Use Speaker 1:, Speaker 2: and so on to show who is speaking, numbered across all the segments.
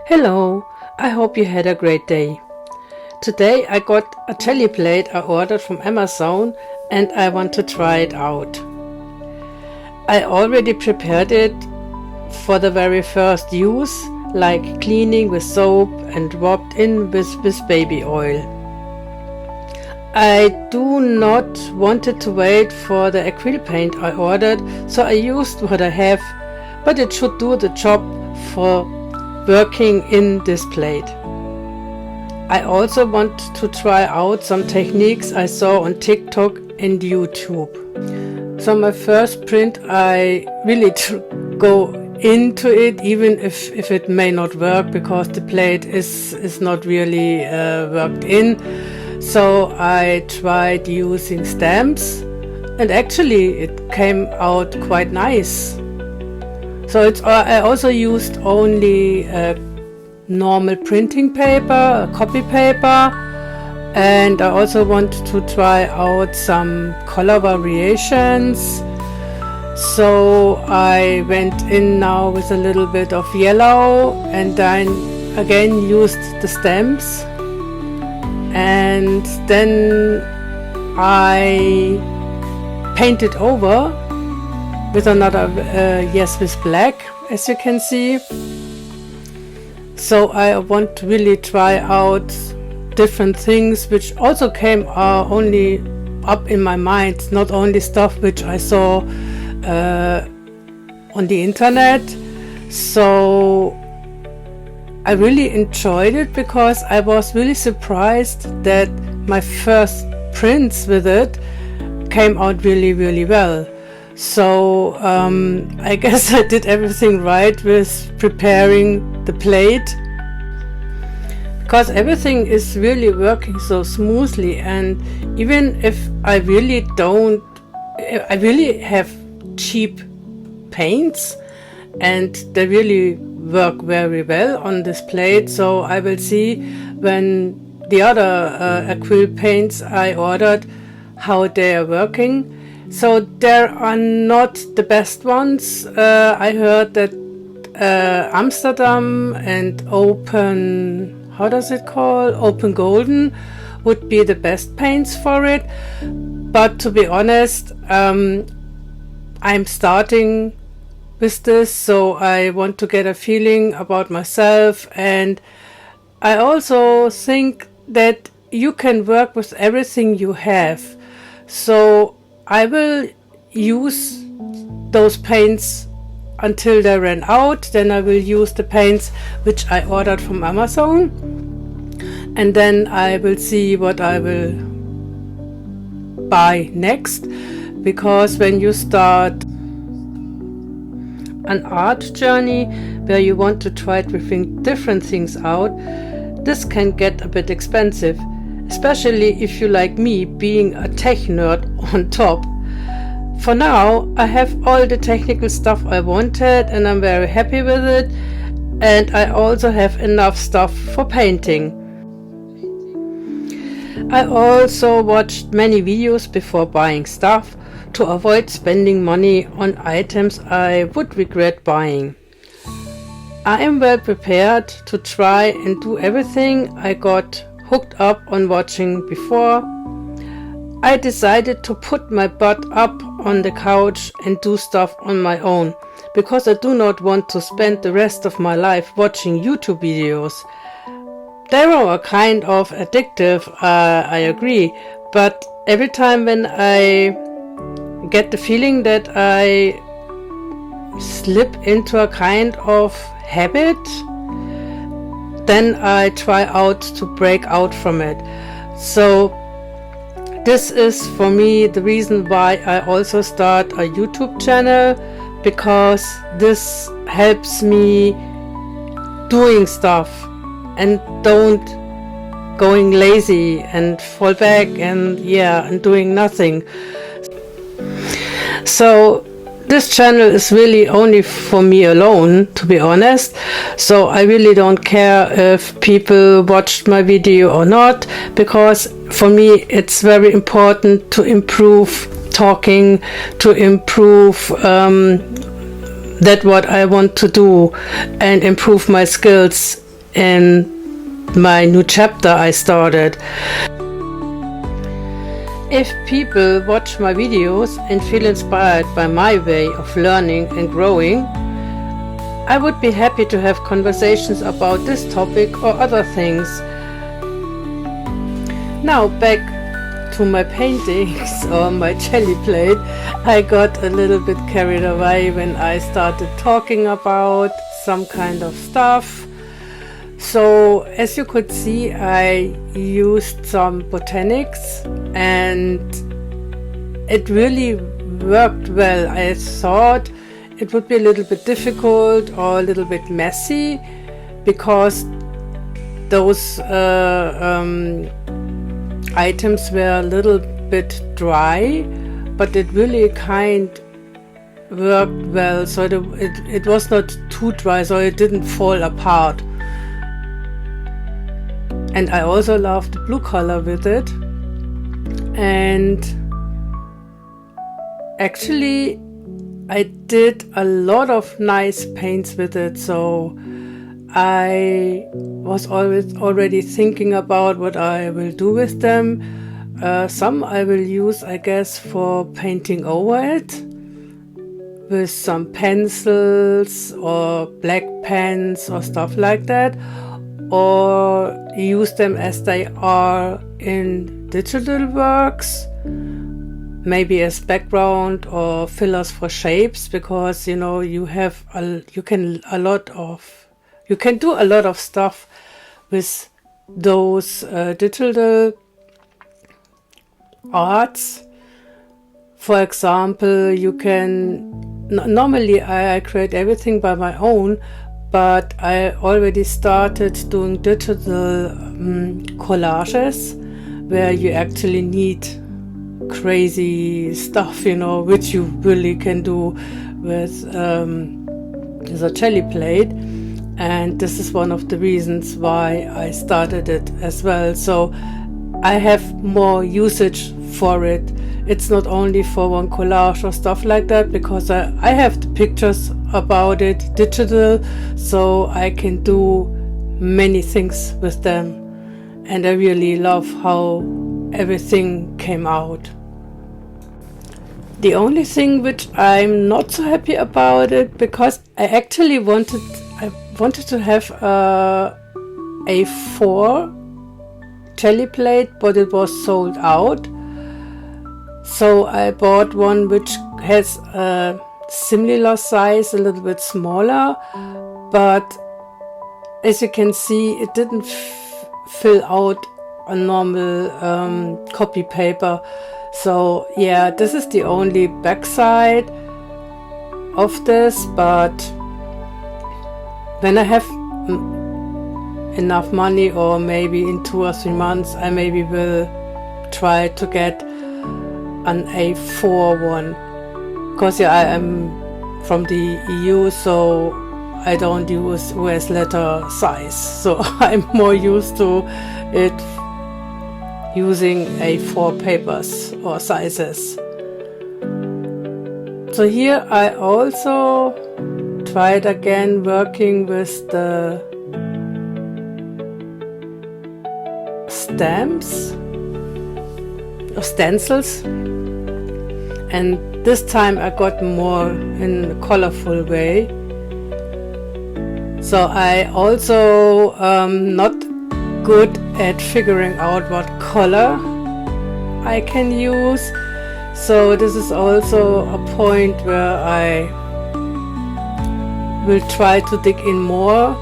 Speaker 1: Hello, I hope you had a great day. Today I got a jelly plate I ordered from Amazon and I want to try it out. I already prepared it for the very first use, like cleaning with soap and rubbed in with baby oil. I do not wanted to wait for the acrylic paint I ordered, so I used what I have, but it should do the job for working in this plate. I also want to try out some techniques I saw on TikTok and YouTube. So my first print, I really go into it, even if it may not work, because the plate is not really worked in. So I tried using stamps and actually it came out quite nice. So I also used only normal printing paper, copy paper, and I also want to try out some color variations. So I went in now with a little bit of yellow and then again used the stamps, and then I painted over with another with black, as you can see. So I want to really try out different things which also came only up in my mind, not only stuff which I saw on the internet. So I really enjoyed it because I was really surprised that my first prints with it came out really, really well. So I guess I did everything right with preparing the plate, because everything is really working so smoothly. And even if I really have cheap paints and they really work very well on this plate. So I will see when the other acrylic paints I ordered, how they are working. So there are not the best ones. I heard that Amsterdam and Open Golden would be the best paints for it. But to be honest, I'm starting with this, so I want to get a feeling about myself, and I also think that you can work with everything you have. So I will use those paints until they ran out. Then I will use the paints which I ordered from Amazon, and then I will see what I will buy next. Because when you start an art journey where you want to try different things out, this can get a bit expensive, especially if you, like me, being a tech nerd on top. For now, I have all the technical stuff I wanted and I'm very happy with it, and I also have enough stuff for painting. I also watched many videos before buying stuff to avoid spending money on items I would regret buying. I am well prepared to try and do everything I got hooked up on watching before. I decided to put my butt up on the couch and do stuff on my own, because I do not want to spend the rest of my life watching YouTube videos. They are kind of addictive, I agree, but every time when I get the feeling that I slip into a kind of habit, then I try out to break out from it. So this is for me the reason why I also start a YouTube channel, because this helps me doing stuff and don't going lazy and fall back and doing nothing. So this channel is really only for me alone, to be honest. So I really don't care if people watched my video or not, because for me it's very important to improve talking, to improve that what I want to do and improve my skills in my new chapter I started. If people watch my videos and feel inspired by my way of learning and growing, I would be happy to have conversations about this topic or other things. Now back to my paintings or my jelly plate. I got a little bit carried away when I started talking about some kind of stuff. So as you could see, I used some botanics and it really worked well. I thought it would be a little bit difficult or a little bit messy because those items were a little bit dry, but it really worked well, so it was not too dry, so it didn't fall apart. And I also love the blue color with it. And actually I did a lot of nice paints with it, so I was already thinking about what I will do with them. Some I will use, I guess, for painting over it with some pencils or black pens or stuff like that, or use them as they are in digital works, maybe as background or fillers for shapes, because you know you can do a lot of stuff with those digital arts. For example, you can normally I create everything by my own, but I already started doing digital collages where you actually need crazy stuff, you know, which you really can do with a jelly plate. And this is one of the reasons why I started it as well. So I have more usage for it. It's not only for one collage or stuff like that, because I have the pictures about it digital, so I can do many things with them. And I really love how everything came out. The only thing which I'm not so happy about it, because I actually wanted to have a A4 jelly plate, but it was sold out. So I bought one which has a similar size, a little bit smaller, but as you can see, it didn't fill out a normal copy paper. So yeah, this is the only backside of this, but when I have enough money, or maybe in 2 or 3 months, I maybe will try to get an A4 one, because yeah, I am from the EU, so I don't use US letter size, so I'm more used to it using A4 papers or sizes. So here I also tried again working with the stamps or stencils, and this time I got more in a colorful way. So I also not good at figuring out what color I can use, so this is also a point where I will try to dig in more.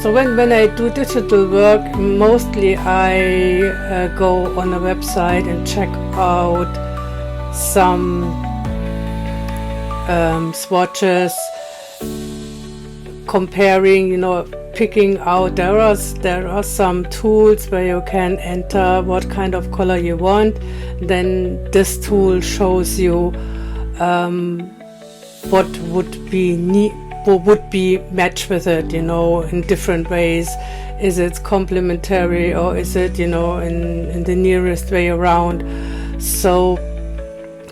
Speaker 1: So when I do digital work, mostly I go on a website and check out some swatches, comparing, you know, picking out. There are some tools where you can enter what kind of color you want. Then this tool shows you what would be matched with it, you know, in different ways. Is it complementary, or is it, you know, in the nearest way around? So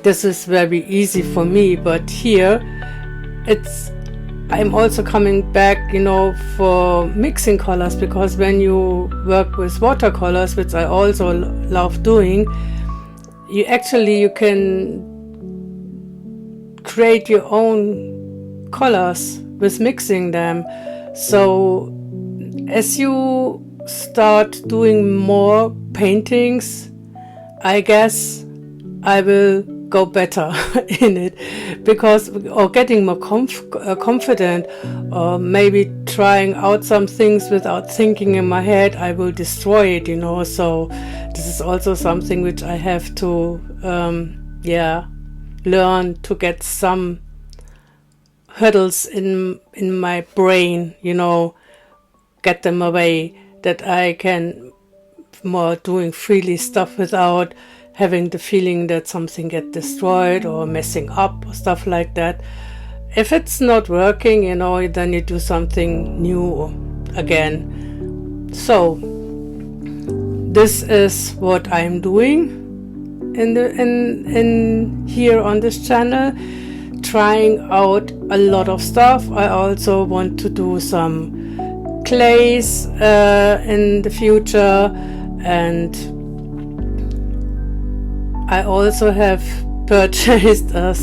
Speaker 1: this is very easy for me, but here it's I'm also coming back, you know, for mixing colors, because when you work with watercolors, which I also love doing, you can create your own colors with mixing them. So as you start doing more paintings, I guess I will go better in it, because, or getting more confident, or maybe trying out some things without thinking in my head, I will destroy it, you know. So this is also something which I have to learn, to get some hurdles in my brain, you know, get them away, that I can more doing freely stuff without having the feeling that something get destroyed or messing up or stuff like that. If it's not working, you know, then you do something new again. So this is what I'm doing in here on this channel, trying out a lot of stuff. I also want to do some clays in the future, and I also have purchased a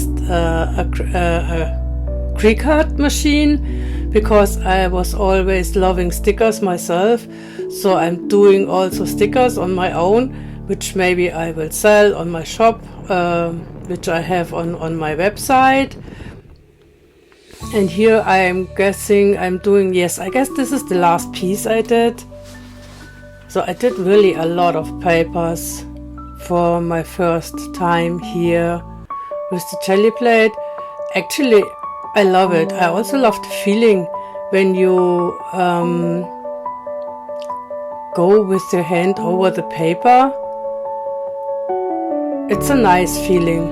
Speaker 1: Greek art machine, because I was always loving stickers myself. So I'm doing also stickers on my own, which maybe I will sell on my shop, which I have on my website. And here I am guessing I'm doing, yes, I guess this is the last piece I did. So I did really a lot of papers for my first time here with the jelly plate. Actually, I love it. I also love the feeling when you go with your hand over the paper. It's a nice feeling,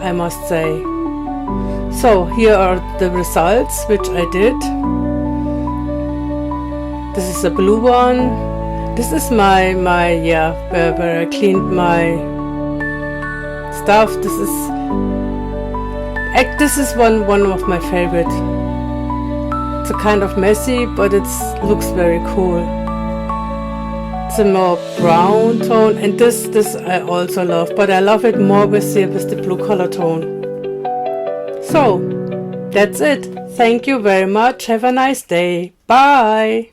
Speaker 1: I must say. So here are the results which I did. This is a blue one. This is my where I cleaned my stuff. This is one of my favorite. It's a kind of messy, but it looks very cool. It's a more brown tone, and this I also love, but I love it more with the blue color tone. So that's it. Thank you very much. Have a nice day. Bye.